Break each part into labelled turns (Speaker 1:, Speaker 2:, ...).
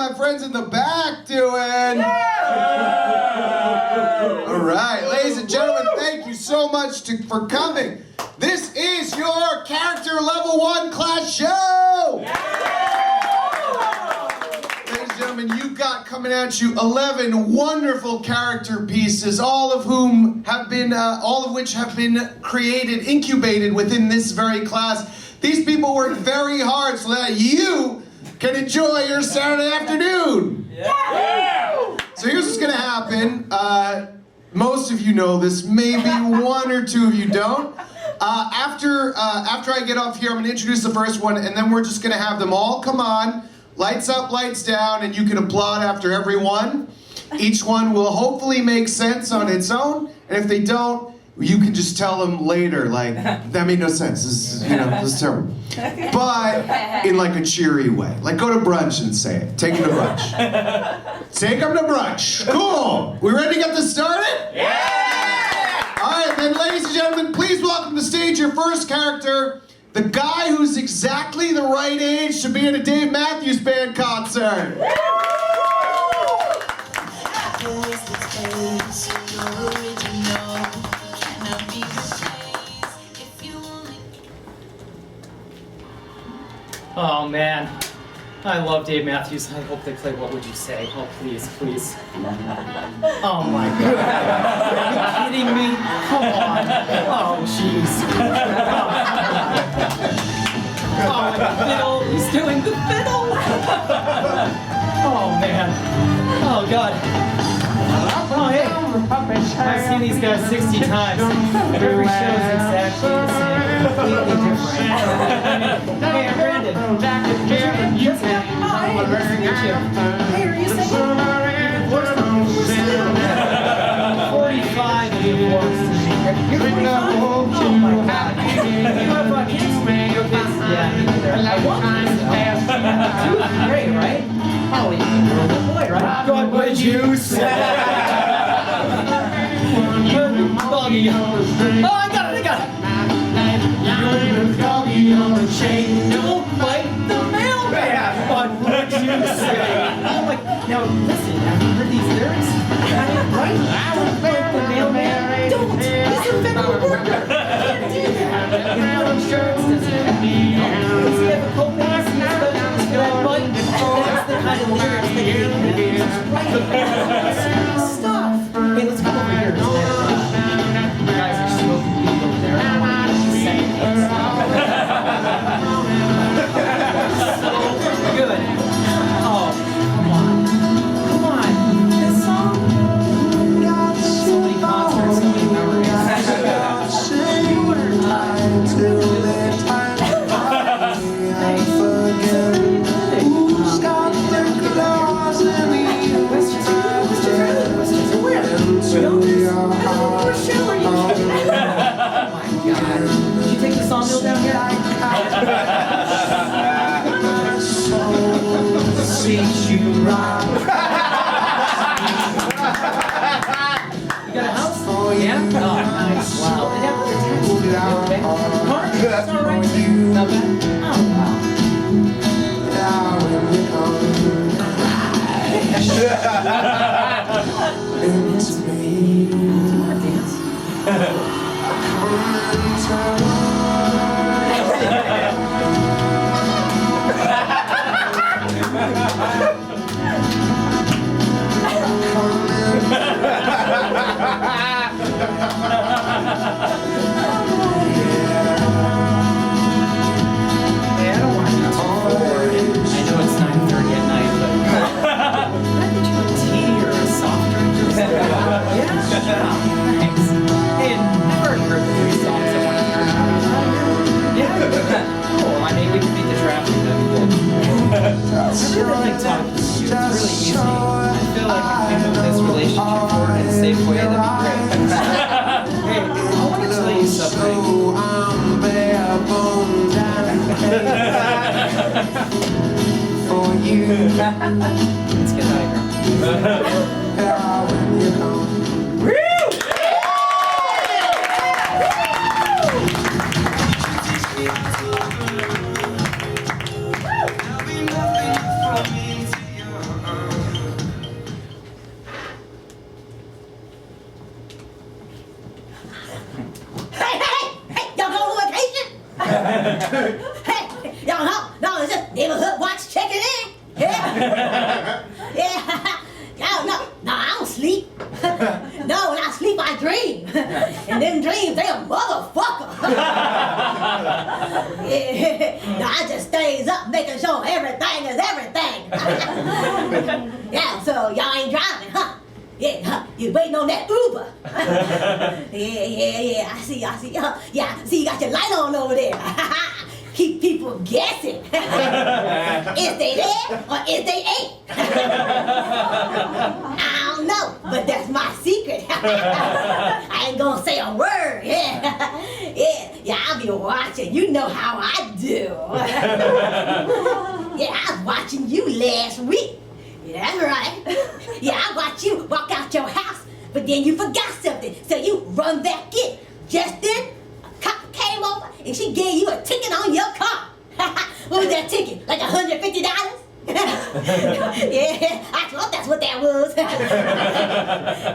Speaker 1: my friends in the back doing? All right, ladies and gentlemen, thank you so much for coming. This is your Character Level 1 class show. Ladies and gentlemen, you've got coming at you 11 wonderful character pieces, all of which have been created, incubated within this very class. These people work very hard so that you can enjoy your Saturday afternoon. Yeah. So here's what's gonna happen. Most of you know this, maybe one or two of you don't. After I get off here, I'm gonna introduce the first one, and then we're just gonna have them all come on, lights up, lights down, and you can applaud after every one. Each one will hopefully make sense on its own, and if they don't, you can just tell them later, like, that made no sense, this is terrible. But in like a cheery way. Like go to brunch and say it. Take them to brunch. Take them to brunch. Cool. We ready to get this started? Yeah! All right, then ladies and gentlemen, please welcome to the stage your first character, the guy who's exactly the right age to be in a Dave Matthews Band concert.
Speaker 2: Oh man, I love Dave Matthews. I hope they play What Would You Say? Oh please, please. Oh my god. Are you kidding me? Come on. Oh jeez. Oh, the fiddle. He's doing the fiddle. Oh man. Oh god. Oh hey. I've seen these guys 60 times. Every show is exactly the same. Completely different. Hey, I'm Brandon. Yes, ma'am. Hi, nice to meet you. Hey, are you single? You're 45 and divorced. You're 45? Oh my god. You have kids? Yeah, me neither. I want kids though. Two would be great, right? Oh, you can girl or boy, right? What would you say? Buggy. Oh, I got it. You're the doggy on the chain. Don't bite the mailman. What would you say? Oh my, now listen, have you heard these lyrics? Right? Don't bite the mailman. Don't. He's a federal worker. Can't do that. You know insurance doesn't have does he have a copay? Is he supposed to bite? That's the kind of lyrics that you need. Right. Stop. Hey, let's come over here. You guys are smoking weed over there. I don't want to get you second. So good. Oh, come on. This song? So many concerts, so many memories. Did you take the sawmill down here? You got a house? Oh, yeah? Oh, nice. Wow. They have their taxes. Okay. Car? It's all right. Not bad? Oh, wow. It's me. Do you want to dance? Hey, I don't want to be too forward. I know it's 9:30 at night, but can I get you a tea or a soft drink or something? Yeah? Thanks. Hey, I've never heard the 3 songs I want to hear. Yeah? Cool. I mean, we can beat the traffic, that'd be good. I really like talking to you. It's really easy. I feel like if we move this relationship forward in a safe way, that'd be great. Hey, I want to tell you something. For you. Let's get out of here. Woo!
Speaker 3: Neighborhood watch checking in. Yeah. Yeah. No, I don't sleep. No, when I sleep, I dream. And them dreams, they a motherfucker. Yeah. No, I just stays up making sure everything is everything. Yeah, so y'all ain't driving, huh? Yeah, huh? You waiting on that Uber. Yeah. I see. Yeah, see you got your light on over there. Keep people guessing. Is they there or is they ain't? I don't know, but that's my secret. I ain't gonna say a word. Yeah, I'll be watching. You know how I do. Yeah, I was watching you last week. Yeah, that's right. Yeah, I watched you walk out your house, but then you forgot something, so you run back in. Just then, cop came over and she gave you a ticket on your car. What was that ticket? Like $150? Yeah, I thought that's what that was.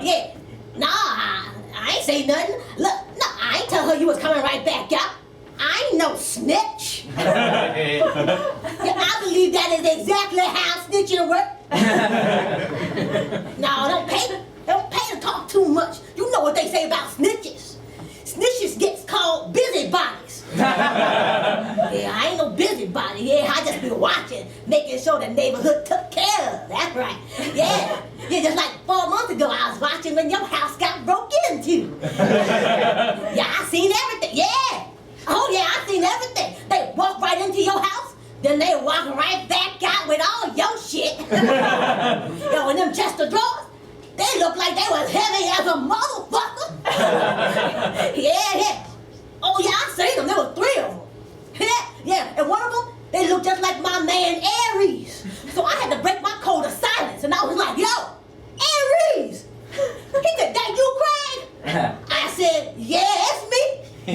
Speaker 3: Yeah, no, I ain't say nothing. Look, no, I ain't tell her you was coming right back out. I ain't no snitch. Yeah, I believe that is exactly how snitching works. No, don't pay to talk too much. You know what they say about snitches. Snitches gets called busybodies. Yeah, I ain't no busybody. Yeah, I just be watching, making sure the neighborhood took care of. That's right. Yeah, just like 4 months ago, I was watching when your house got broke into. Yeah, I seen everything. Yeah. Oh yeah, I seen everything. They walk right into your house, then they walk right back out with all your shit. Yo, and them chest of drawers, they look like they was heavy as a motherfucker. Yeah. Oh yeah, I seen them. There were 3 of them. Yeah, and one of them, they looked just like my man Aries. So I had to break my code of silence, and I was like, yo, Aries. He said, that you, Craig? I said, yeah, it's me.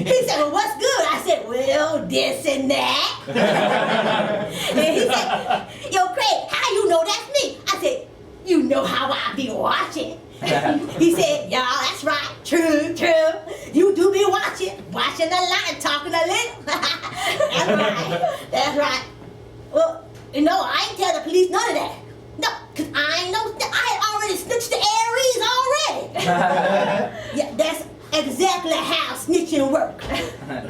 Speaker 3: He said, well, what's good? I said, well, this and that. And he said, yo, Craig, how you know that's me? I said, you know how I be watching. He said, y'all, that's right. True. You do be watching a lot and talking a little. That's right. Well, you know, I ain't tell the police none of that. No, because I ain't know, I had already snitched to Aries already. Yeah, that's exactly how snitching works.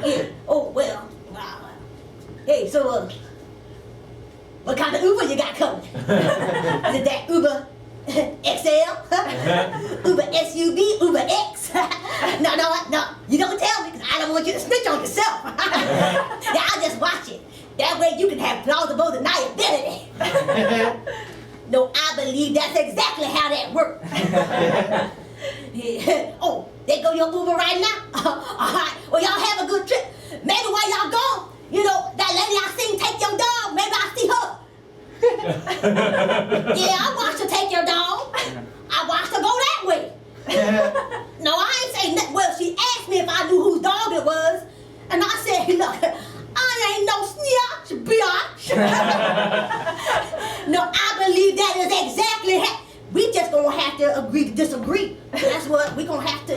Speaker 3: Yeah. Oh, well. Hey, so, what kind of Uber you got coming? Is it that Uber XL? Uber SUV? Uber X? No, you don't tell me because I don't want you to snitch on yourself. Yeah, I'll just watch it. That way you can have plausible deniability. No, I believe that's exactly how that works. Yeah. Oh, there go your Uber right now? All right, well, y'all have a good trip. Maybe while y'all gone, you know, that lady I seen take your dog, maybe I'll see her. Yeah, I watched her take your dog. I watched her go that way. No, I ain't say nothing. Well, she asked me if I knew whose dog it was. And I said, look, I ain't no snitch, biatch. No, I believe that is exactly how. We just gonna have to agree to disagree. That's what we gonna have to.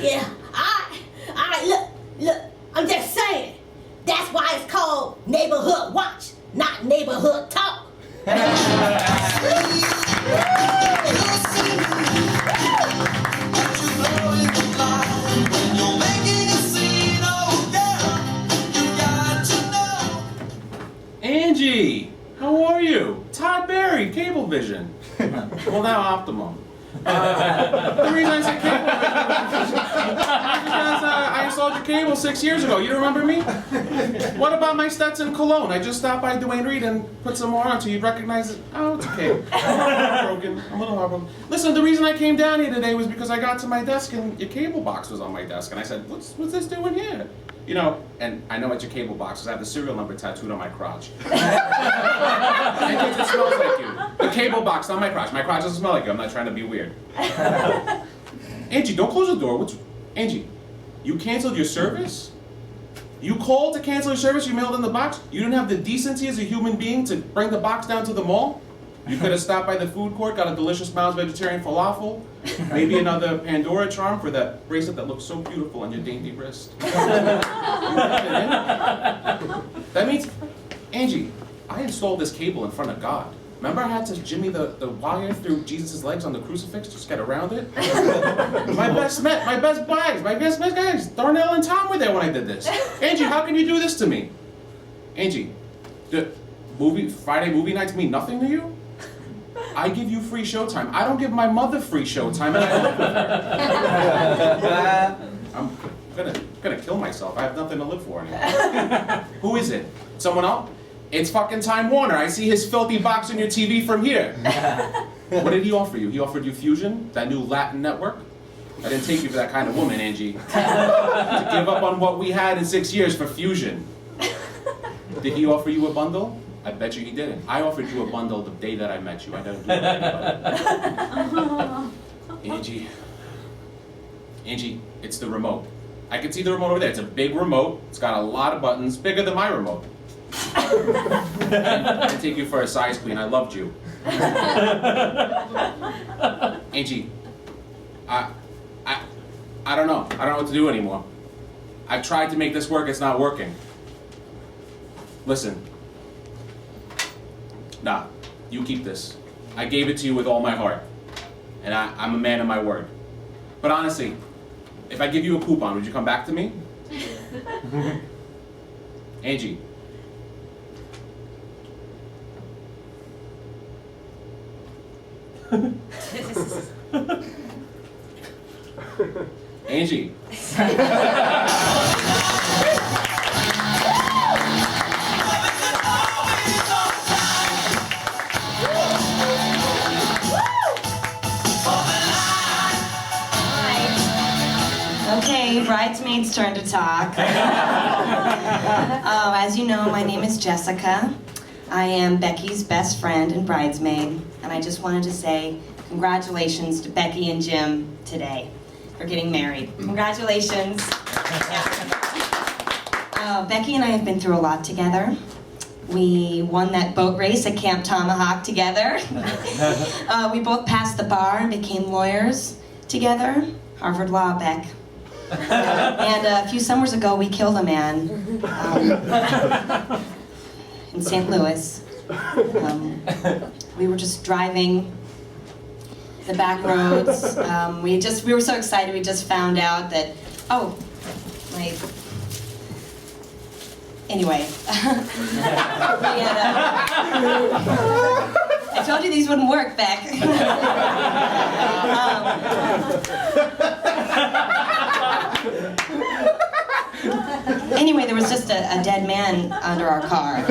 Speaker 3: Yeah. All right. Look. I'm just saying. That's why it's called neighborhood watch, not neighborhood talk.
Speaker 4: Angie, how are you? Todd Barry, Cablevision. Well, now Optimum. The reason I said Cablevision is because I installed your cable 6 years ago. You don't remember me? What about my Stetson cologne? I just stopped by Dwayne Reed and put some more on so you'd recognize it. Oh, it's okay. I'm a little heartbroken. Listen, the reason I came down here today was because I got to my desk and your cable box was on my desk. And I said, what's this doing here? You know, and I know it's your cable box because I have the serial number tattooed on my crotch. I think it smells like you. The cable box on my crotch. My crotch doesn't smell like you. I'm not trying to be weird. Angie, don't close the door. Angie, you canceled your service? You called to cancel your service, you mailed in the box? You didn't have the decency as a human being to bring the box down to the mall? You could have stopped by the food court, got a delicious Miles vegetarian falafel, maybe another Pandora charm for that bracelet that looks so beautiful on your dainty wrist. That means, Angie, I installed this cable in front of God. Remember I had to jimmy the wire through Jesus' legs on the crucifix to just get around it? my best guys, Darnell and Tom were there when I did this. Angie, how can you do this to me? Angie, the Friday movie nights mean nothing to you? I give you free showtime. I don't give my mother free showtime, and I live with her. I'm gonna kill myself. I have nothing to live for anymore. Who is it? Someone else? It's fucking Time Warner. I see his filthy box on your TV from here. What did he offer you? He offered you Fusion, that new Latin network? I didn't take you for that kind of woman, Angie. To give up on what we had in 6 years for Fusion. Did he offer you a bundle? I bet you he didn't. I offered you a bundle the day that I met you. I never do that to anybody. Angie, it's the remote. I can see the remote over there. It's a big remote. It's got a lot of buttons, bigger than my remote. I didn't take you for a size queen. I loved you. Angie, I don't know. I don't know what to do anymore. I've tried to make this work. It's not working. Listen. Nah, you keep this. I gave it to you with all my heart. And I'm a man of my word. But honestly, if I give you a coupon, would you come back to me? Angie. Angie.
Speaker 5: Okay, bridesmaids' turn to talk. As you know, my name is Jessica. I am Becky's best friend and bridesmaid, and I just wanted to say congratulations to Becky and Jim today for getting married. Congratulations. Becky and I have been through a lot together. We won that boat race at Camp Tomahawk together. We both passed the bar and became lawyers together. Harvard Law, Beck. And a few summers ago, we killed a man in St. Louis. We were just driving the back roads. We were so excited. We just found out that anyway. I told you these wouldn't work, Beck. Anyway, there was just a dead man under our car. And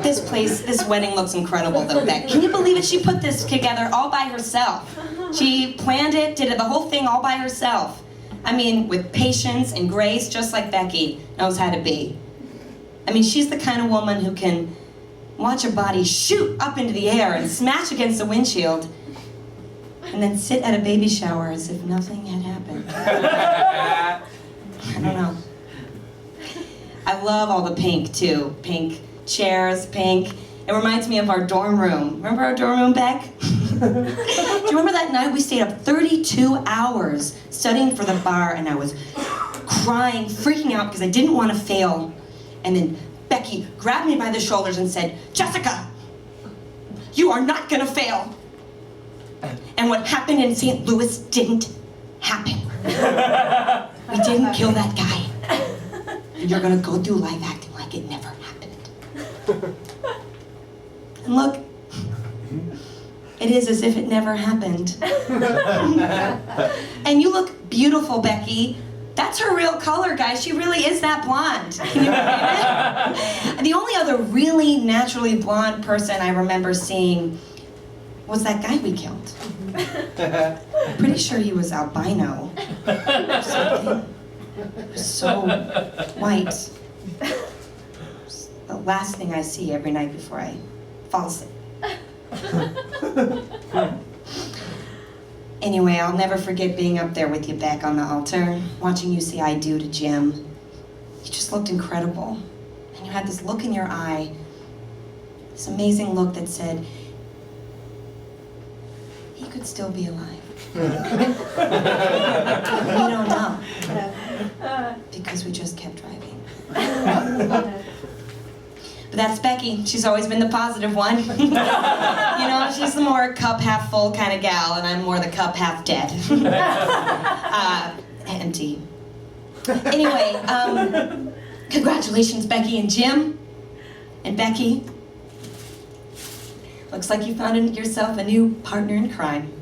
Speaker 5: this wedding looks incredible though, Beck. Can you believe it? She put this together all by herself. She planned it, did the whole thing all by herself. I mean, with patience and grace, just like Becky knows how to be. I mean, she's the kind of woman who can watch her body shoot up into the air and smash against the windshield, and then sit at a baby shower as if nothing had happened. I don't know. I love all the pink, too. Pink chairs, pink. It reminds me of our dorm room. Remember our dorm room, Beck? Do you remember that night we stayed up 32 hours studying for the bar, and I was crying, freaking out because I didn't want to fail. And then Becky grabbed me by the shoulders and said, "Jessica, you are not gonna fail." And what happened in St. Louis didn't happen. We didn't kill that guy. And you're gonna go through life acting like it never happened. And look, it is as if it never happened. And you look beautiful, Becky. That's her real color, guys. She really is that blonde. Can you believe it? The only other really naturally blonde person I remember seeing was that guy we killed. I'm pretty sure he was albino or something. He was so white. It's the last thing I see every night before I fall asleep. Anyway, I'll never forget being up there with you, Beck, on the altar, watching you say "I do" to Jim. You just looked incredible. And you had this look in your eye, this amazing look that said, he could still be alive. We don't know. because we just kept driving. But that's Becky. She's always been the positive one. You know, she's the more cup half full kind of gal, and I'm more the cup half dead. Empty. Anyway, congratulations, Becky and Jim. And Becky, looks like you found yourself a new partner in crime.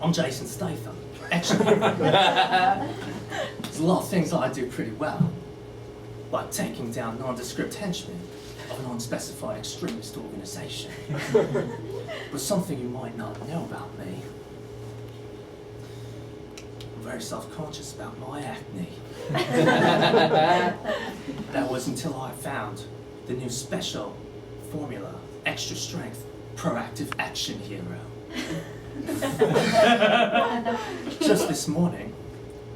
Speaker 2: I'm Jason Statham. Actually, there's a lot of things I do pretty well, like taking down nondescript henchmen of an unspecified extremist organization. But something you might not know about me, I'm very self-conscious about my acne. That was until I found the new special formula, extra strength, proactive action hero. Just this morning,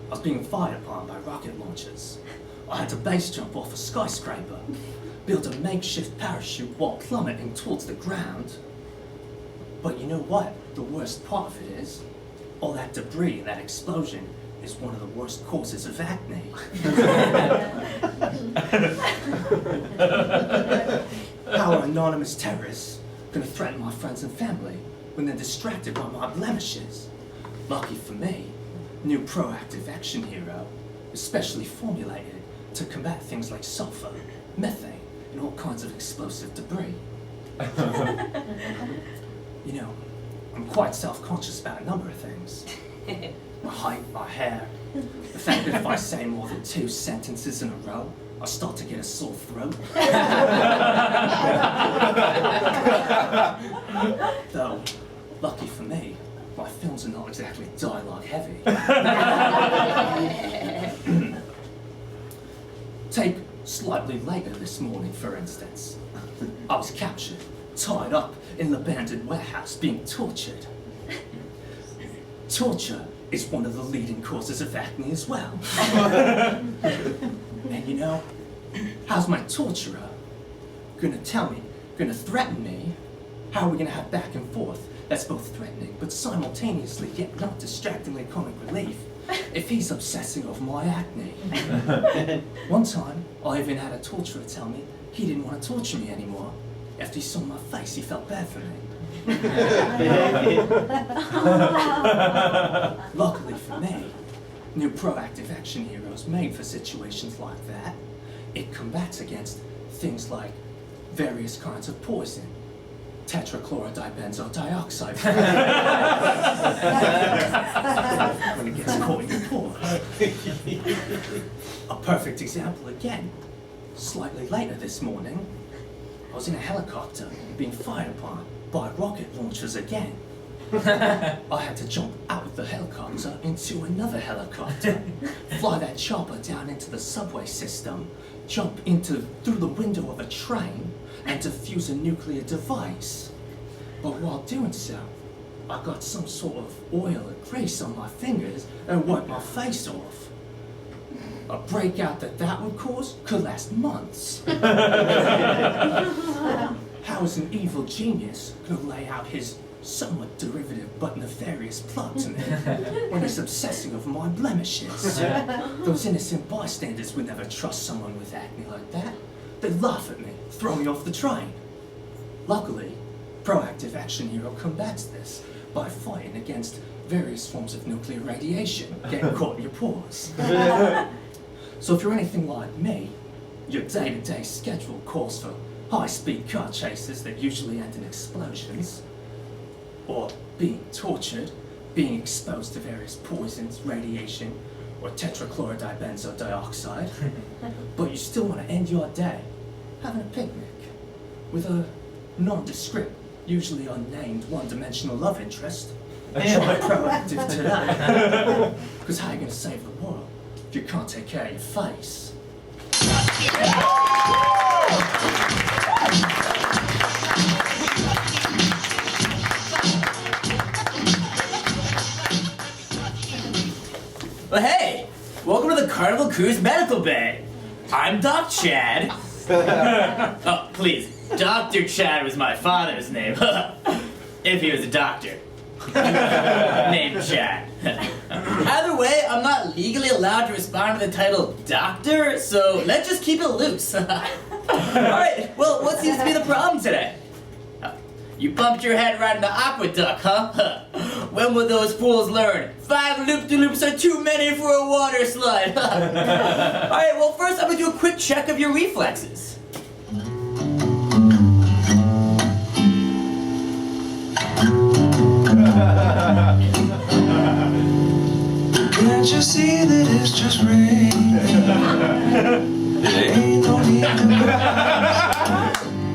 Speaker 2: I was being fired upon by rocket launchers. I had to base jump off a skyscraper, build a makeshift parachute while plummeting towards the ground. But you know what? The worst part of it is, all that debris and that explosion is one of the worst causes of acne. How are anonymous terrorists going to threaten my friends and family when they're distracted by my blemishes? Lucky for me, new proactive action hero is specially formulated to combat things like sulfur, methane, and all kinds of explosive debris. You know, I'm quite self-conscious about a number of things. My height, my hair, the fact that if I say more than 2 sentences in a row, I start to get a sore throat. Though, lucky for me, my films are not exactly dialogue heavy. Take slightly later this morning, for instance. I was captured, tied up in the abandoned warehouse, being tortured. Torture is one of the leading causes of acne as well. And you know, how's my torturer gonna tell me, gonna threaten me? How are we gonna have back and forth that's both threatening but simultaneously yet not distractingly comic relief if he's obsessing over my acne? One time, I even had a torturer tell me he didn't want to torture me anymore. After he saw my face, he felt bad for me. Luckily for me, new proactive action heroes made for situations like that. It combats against things like various kinds of poison, tetrachlorobenzoyl dioxide when it gets caught in your pores. A perfect example again. Slightly later this morning, I was in a helicopter being fired upon by rocket launchers again. I had to jump out of the helicopter into another helicopter, fly that chopper down into the subway system, jump through the window of a train, and defuse a nuclear device. But while doing so, I got some sort of oil or grease on my fingers and wiped my face off. A breakout that would cause could last months. How is an evil genius going to lay out his somewhat derivative but nefarious plot to me when he's obsessing over my blemishes? Those innocent bystanders would never trust someone with acne like that. They'd laugh at me, throw me off the train. Luckily, proactive action hero combats this by fighting against various forms of nuclear radiation getting caught in your pores. So if you're anything like me, your day-to-day schedule calls for high-speed car chases that usually end in explosions, or being tortured, being exposed to various poisons, radiation, or tetrachlorobenzoyl dioxide, but you still want to end your day having a picnic with a nondescript, usually unnamed, one-dimensional love interest. Try proactive today. Because how are you going to save the world if you can't take care of your face?
Speaker 6: Well, hey, welcome to the Carnival Cruise Medical Bay.
Speaker 2: I'm Doc Chad. Oh, please. Dr. Chad was my father's name. If he was a doctor. Named Chad. Either way, I'm not legally allowed to respond to the title Doctor, so let's just keep it loose. Alright, well, what seems to be the problem today? You bumped your head right in the aqueduct, huh? When will those fools learn? 5 loop-de-loops are too many for a water slide. Alright, well, first I'm gonna do a quick check of your reflexes.
Speaker 6: Can't you see that it's just rain? There ain't no need to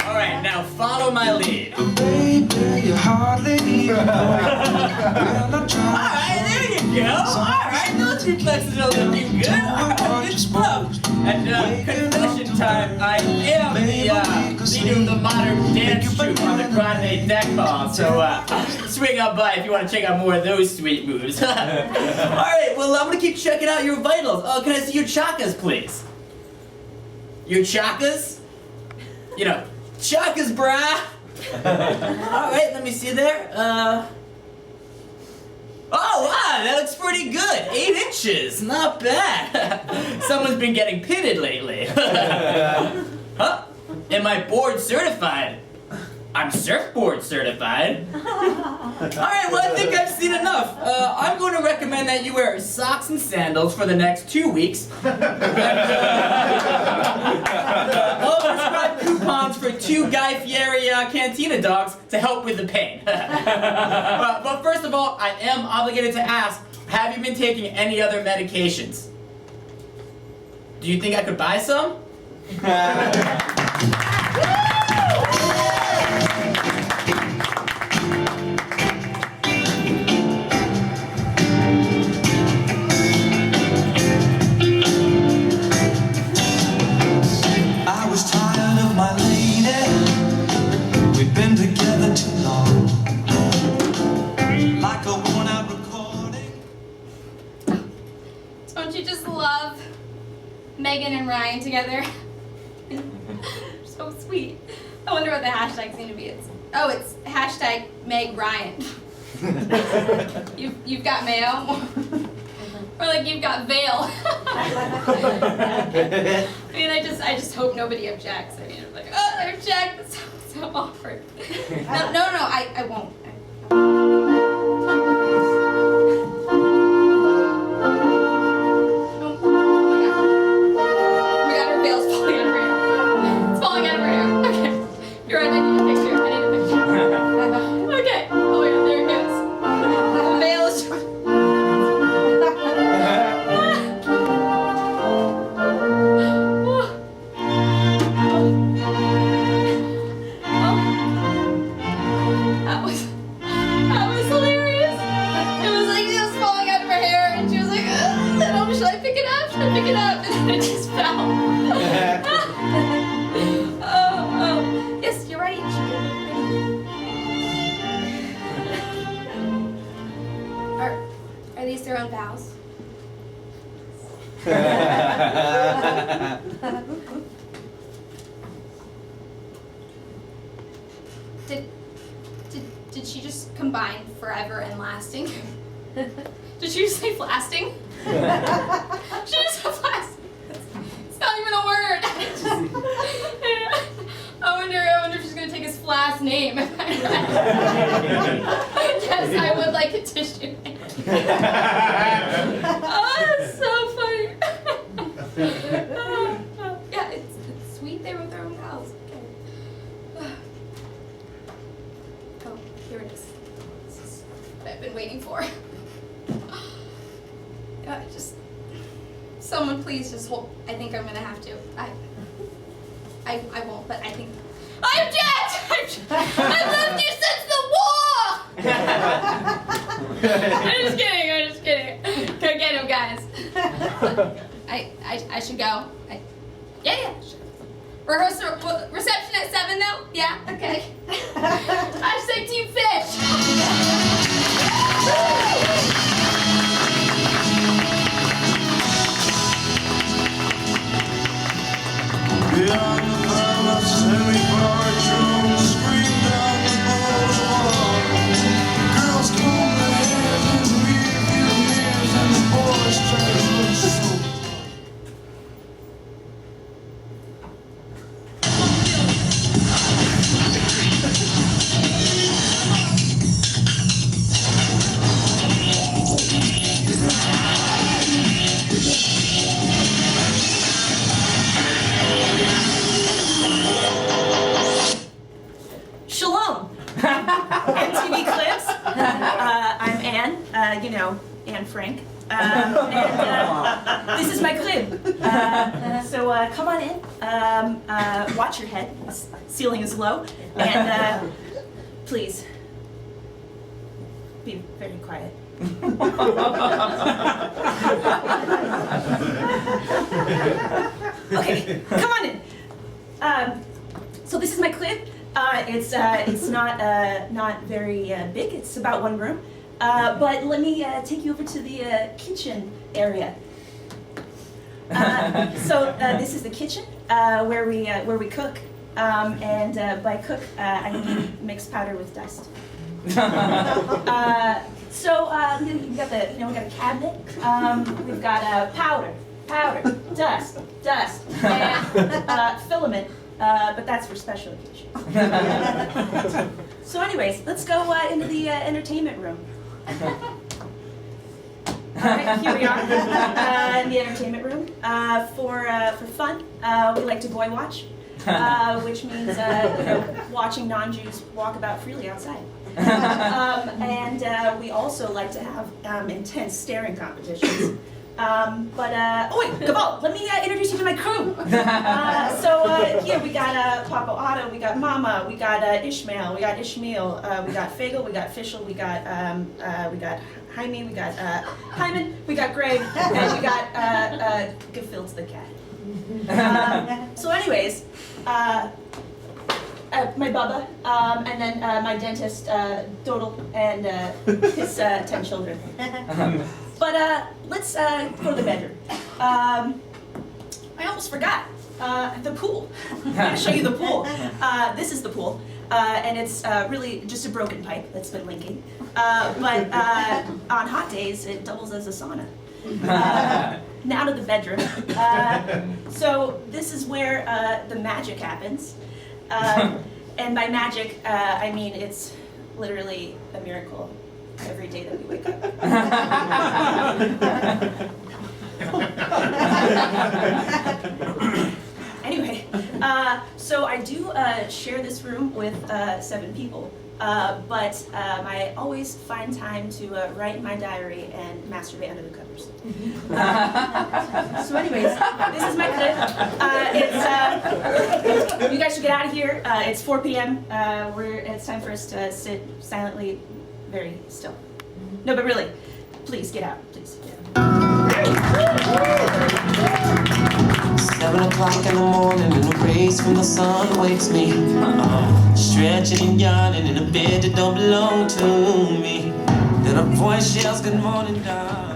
Speaker 2: Alright, now follow my lead.
Speaker 6: baby, you hardly even know. Well, I'm trying.
Speaker 2: Alright, there you go. Alright, those reflexes are looking good. Alright, good stuff. And confession time, I am the leader of the modern dance troupe on the Grande Deck Hall. So swing on by if you want to check out more of those sweet moves. Alright, well I'm gonna keep checking out your vitals. Oh, can I see your chakas, please? Your chakas? You know, chakas, brah. Alright, let me see there. Oh, wow, that looks pretty good. 8 inches, not bad. Someone's been getting pitted lately. Huh? Am I board certified? I'm surfboard certified. Alright, well, I think I've seen enough. I'm going to recommend that you wear socks and sandals for the next 2 weeks. I'll prescribe coupons for 2 Guy Fieri Cantina dogs to help with the pain. But first of all, I am obligated to ask, have you been taking any other medications? Do you think I could buy some?
Speaker 6: I was tired of my lady. We've been together too long. Like a worn-out recording.
Speaker 7: Don't you just love Megan and Ryan together? So sweet. I wonder what the hashtag's going to be. It's hashtag Meg Ryan. You've got mayo? Or like you've got veil. I mean, I just hope nobody objects. I mean, I'm like, oh, they object. That's so awkward. No, I won't. Are these their own vows? Did she just combine forever and lasting? Did she just say lasting? She just said lasting. It's not even a word. I wonder if she's gonna take his last name. Yes, I would like a tissue. Oh, that's so funny. Yeah, it's sweet. They wrote their own vows. Okay. Oh, here it is. This is what I've been waiting for. Yeah, someone please just hold. I think I'm gonna have to. I won't, but I think. I object! I've lived here since the war! I'm just kidding. Go get him, guys. I should go. Yeah, sure. Reception at 7 though? Yeah, okay. Hashtag Team Fish!
Speaker 6: Beyond the palace, semi-bar drums scream down the boulevard. Girls comb their hair and review mirrors, and the boys try to look so.
Speaker 8: Shalom! MTV Clips. I'm Anne, Anne Frank. And this is my clip. So come on in, watch your head, the ceiling is low, and please, be very quiet. Okay, come on in. So this is my clip. It's not very big. It's about one room. But let me take you over to the kitchen area. So this is the kitchen where we cook. And by cook, I mean mix powder with dust. So we've got we got a cabinet. We've got powder, dust, and filament. But that's for special occasions. So anyways, let's go into the entertainment room. Alright, here we are in the entertainment room. For fun, we like to boy watch, which means watching non-Jews walk about freely outside. And we also like to have intense staring competitions. Oh wait, Gaval, let me introduce you to my crew. So here we got Papa Otto, we got Mama, we got Ishmael, we got Ishmael, we got Fagel, we got Fischl, we got Jaime, we got Hyman, we got Greg, and we got Gefilt the cat. So anyways, my Bubba, and then my dentist, Dodal, and his 10 children. But let's go to the bedroom. I almost forgot the pool. I'm going to show you the pool. This is the pool, and it's really just a broken pipe that's been leaking. But on hot days, it doubles as a sauna. Now to the bedroom. So this is where the magic happens. And by magic, I mean it's literally a miracle every day that we wake up. Anyway, so I do share this room with 7 people, but I always find time to write in my diary and masturbate under the covers. So anyways, this is my clip. You guys should get out of here. It's 4 p.m. It's time for us to sit silently, very still. No, but really, please get out, please. Get out.
Speaker 9: 7 o'clock in the morning and the rays from the sun wakes me. Stretching and yawning in a bed that don't belong to me. Then a voice yells, "Good morning, darling."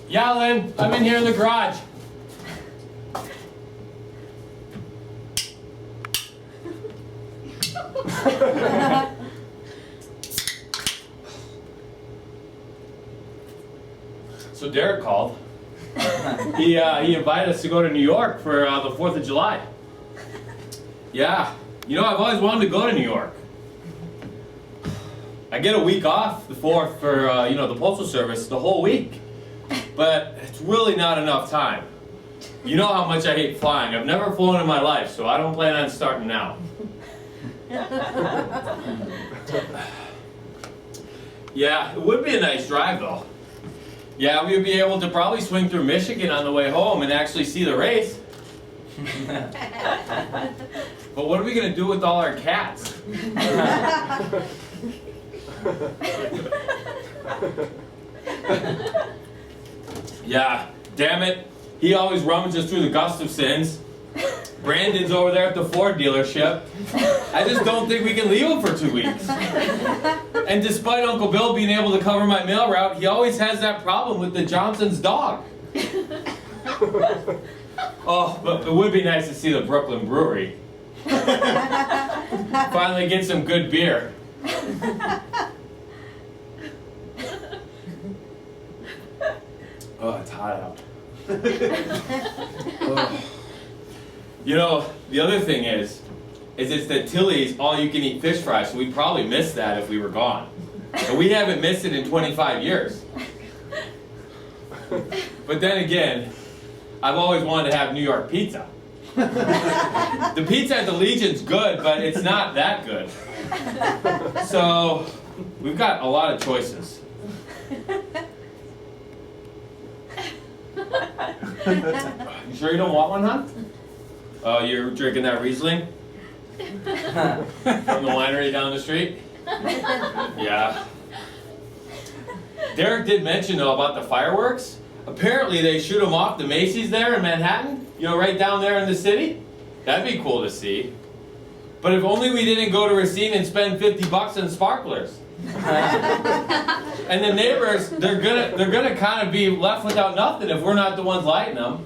Speaker 10: Yeah, Lynn, I'm in here in the garage. So Derek called. He invited us to go to New York for the 4th of July. Yeah, I've always wanted to go to New York. I get a week off the 4th for the Postal Service, the whole week. But it's really not enough time. You know how much I hate flying. I've never flown in my life, so I don't plan on starting now. Yeah, it would be a nice drive though. Yeah, we would be able to probably swing through Michigan on the way home and actually see the race. But what are we going to do with all our cats? Yeah, damn it. He always rummages through the Gustafsons. Brandon's over there at the Ford dealership. I just don't think we can leave him for 2 weeks. And despite Uncle Bill being able to cover my mail route, he always has that problem with the Johnson's dog. Oh, but it would be nice to see the Brooklyn Brewery. Finally get some good beer. Oh, it's hot out. Oh. You know, the other thing is it's that Tilly's all-you-can-eat fish fry, so we'd probably miss that if we were gone. And we haven't missed it in 25 years. But then again, I've always wanted to have New York pizza. The pizza at the Legion's good, but it's not that good. So, we've got a lot of choices. You sure you don't want one, huh? Oh, you're drinking that Riesling? From the winery down the street? Yeah. Derek did mention, though, about the fireworks. Apparently, they shoot them off the Macy's there in Manhattan. You know, right down there in the city. That'd be cool to see. But if only we didn't go to Racine and spend $50 on sparklers. And the neighbors, they're gonna kind of be left without nothing if we're not the ones lighting them.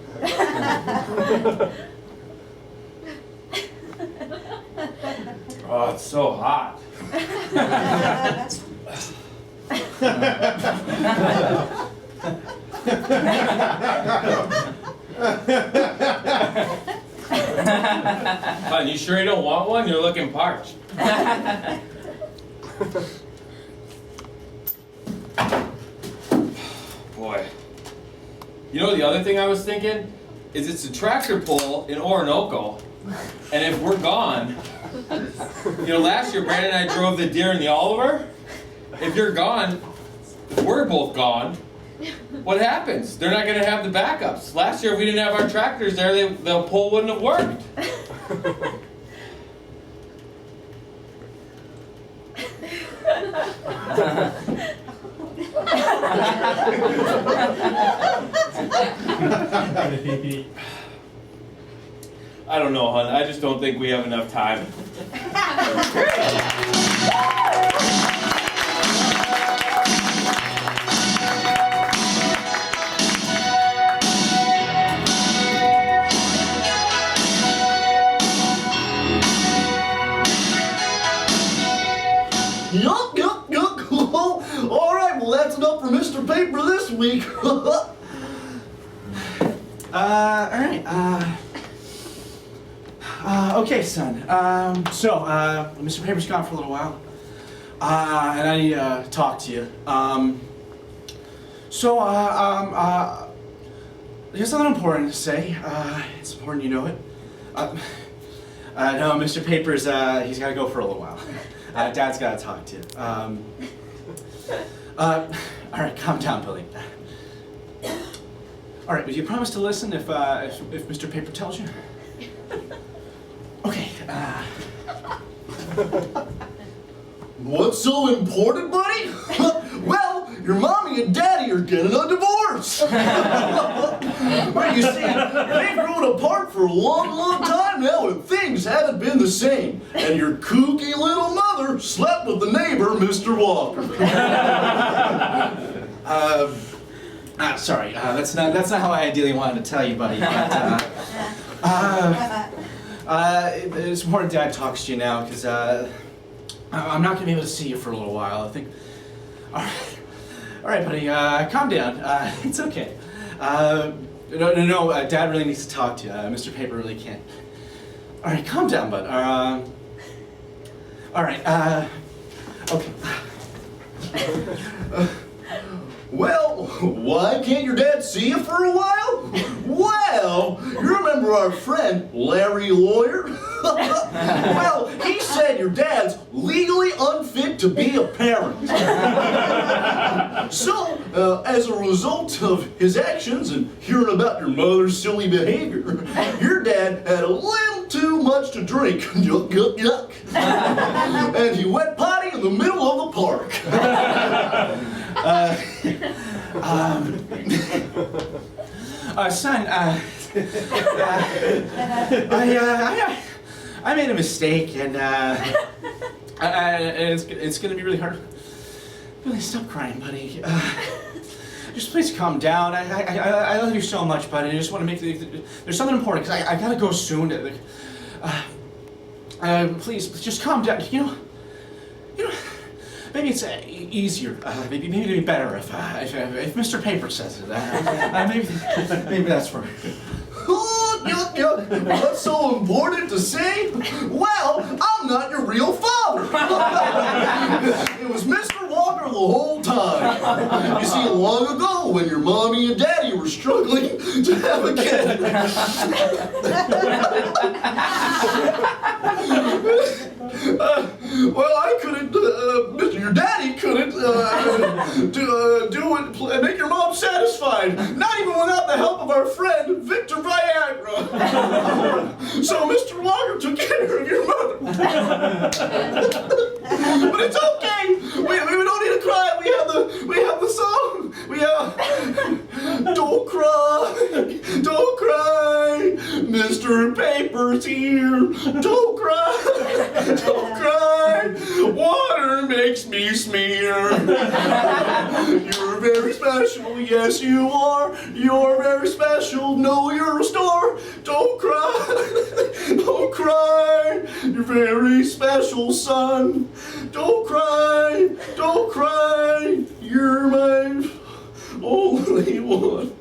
Speaker 10: Oh, it's so hot. Hon, you sure you don't want one? You're looking parched. Boy. You know the other thing I was thinking? Is it's a tractor pull in Orinoco, and if we're gone, you know, last year Brandon and I drove the Deer and the Oliver. If you're gone, if we're both gone, what happens? They're not going to have the backups. Last year, if we didn't have our tractors there, the pull wouldn't have worked. I don't know, hon. I just don't think we have enough time.
Speaker 11: Yuck, yuck, yuck. All right, well, that's enough for Mr. Paper this week.
Speaker 2: All right. Okay, son. Mr. Paper's gone for a little while, and I need to talk to you. There's something important to say. It's important you know it. No, Mr. Paper's, he's got to go for a little while. Dad's got to talk to you. All right, calm down, Billy. All right, will you promise to listen if Mr. Paper tells you? Okay.
Speaker 11: What's so important, buddy? Well, your mommy and daddy are getting a divorce. Well, you see, they've grown apart for a long, long time now, and things haven't been the same. And your kooky little mother slept with the neighbor, Mr. Walker.
Speaker 2: Sorry, that's not how I ideally wanted to tell you, buddy. But, it's important Dad talks to you now, because I'm not going to be able to see you for a little while. I think. All right, buddy. Calm down. It's okay. No. Dad really needs to talk to you. Mr. Paper really can't. All right, calm down, bud. All right. Okay.
Speaker 11: Well, why can't your dad see you for a while? Well, you remember our friend Larry Lawyer? Well, he said your dad's legally unfit to be a parent. So, as a result of his actions and hearing about your mother's silly behavior, your dad had a little too much to drink. Yuck, yuck, yuck. And he went potty in the middle of the park.
Speaker 2: Son, I made a mistake, and it's gonna be really hard. Really, stop crying, buddy. Just please calm down. I love you so much, buddy. I just want to make there's something important because I gotta go soon. Please, just calm down. You know, maybe it's easier. Maybe it'd be better if Mr. Paper says it. Maybe that's for.
Speaker 11: Yuck, yuck. What's so important to say? Well, I'm not your real father. It was Mr. Walker the whole time. You see, long ago, when your mommy and daddy were struggling to have a kid. Well, I couldn't, your daddy couldn't make your mom satisfied. Not even without the help of our friend, Victor Viagra. So Mr. Walker took care of your mother. But it's okay. We don't need to cry. We have the song. We have don't cry, Mr. Paper's here. Don't cry, don't cry. Water makes me smear. You're very special, yes you are. You're very special. Know you're a star. Don't cry, don't cry. You're very special, son. Don't cry, don't cry. You're my only one.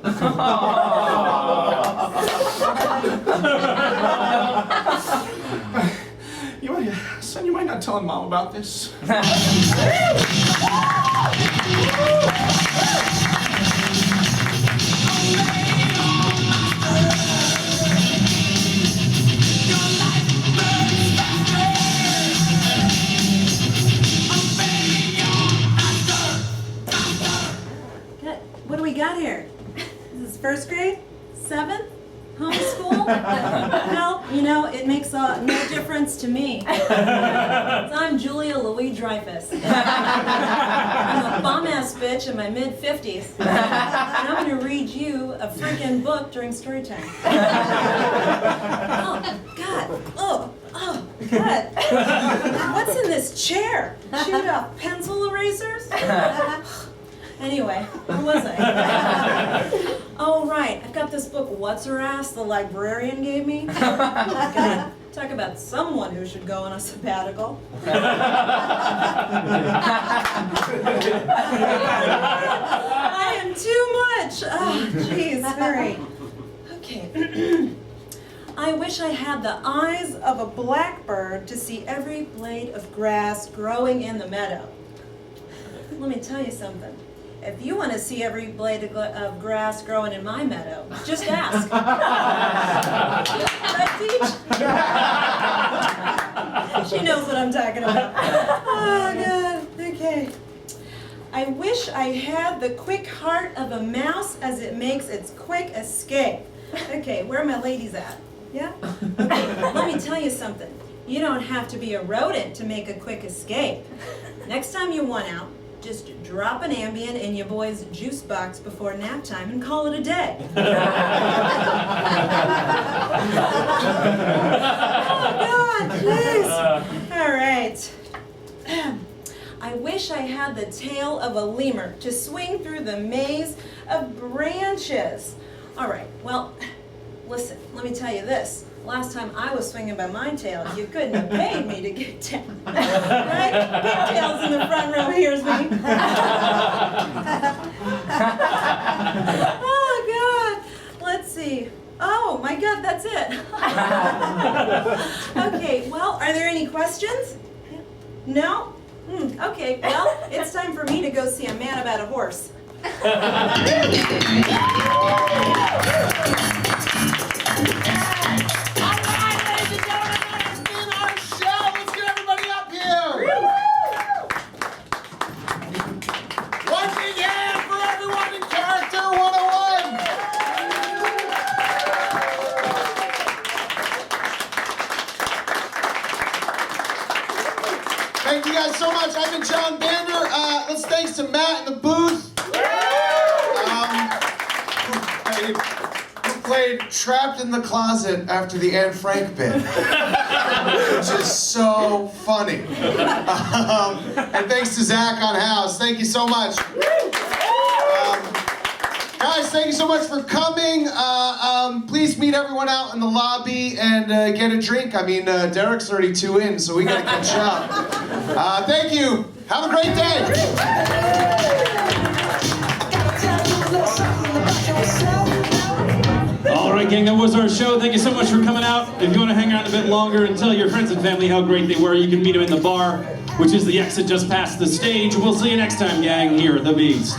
Speaker 2: Son, you might not tell Mom about this.
Speaker 12: What do we got here? This is first grade? 7th? Homeschool? Well, you know, it makes no difference to me. I'm Julia Louis-Dreyfus. I'm a bum-ass bitch in my mid-50s. And I'm going to read you a freaking book during story time. Oh, God. Oh, God. What's in this chair? Chewed up pencil erasers? Anyway, where was I? Oh, right. I've got this book, What's Her Ass, the librarian gave me. God, talk about someone who should go on a sabbatical. I am too much. Oh, jeez, hurry. Okay. I wish I had the eyes of a blackbird to see every blade of grass growing in the meadow. Let me tell you something. If you want to see every blade of grass growing in my meadow, just ask. Right, Teach? She knows what I'm talking about. Oh, God. Okay. I wish I had the quick heart of a mouse as it makes its quick escape. Okay, where are my ladies at? Yeah? Okay, let me tell you something. You don't have to be a rodent to make a quick escape. Next time you want out, just drop an Ambien in your boy's juice box before nap time and call it a day. Oh, God, please. All right. I wish I had the tail of a lemur to swing through the maze of branches. All right, well, listen, let me tell you this. Last time I was swinging by my tail, you couldn't have paid me to get down. Right? Pigtails in the front row, here's me. Oh, God. Let's see. Oh, my God, that's it. Okay, well, are there any questions? No? Okay, well, it's time for me to go see a man about a horse.
Speaker 1: Thank you guys so much. I've been Jon Bander. Let's thanks to Matt in the booth. played Trapped in the Closet after the Anne Frank bit, which is so funny. And thanks to Zach on house. Thank you so much. Guys, thank you so much for coming. Please meet everyone out in the lobby and get a drink. I mean, Derek's already 2 in, so we gotta catch up. Thank you. Have a great day.
Speaker 13: All right, gang, that was our show. Thank you so much for coming out. If you want to hang out a bit longer and tell your friends and family how great they were, you can meet them in the bar, which is the exit just past the stage. We'll see you next time, gang, here at The Beast.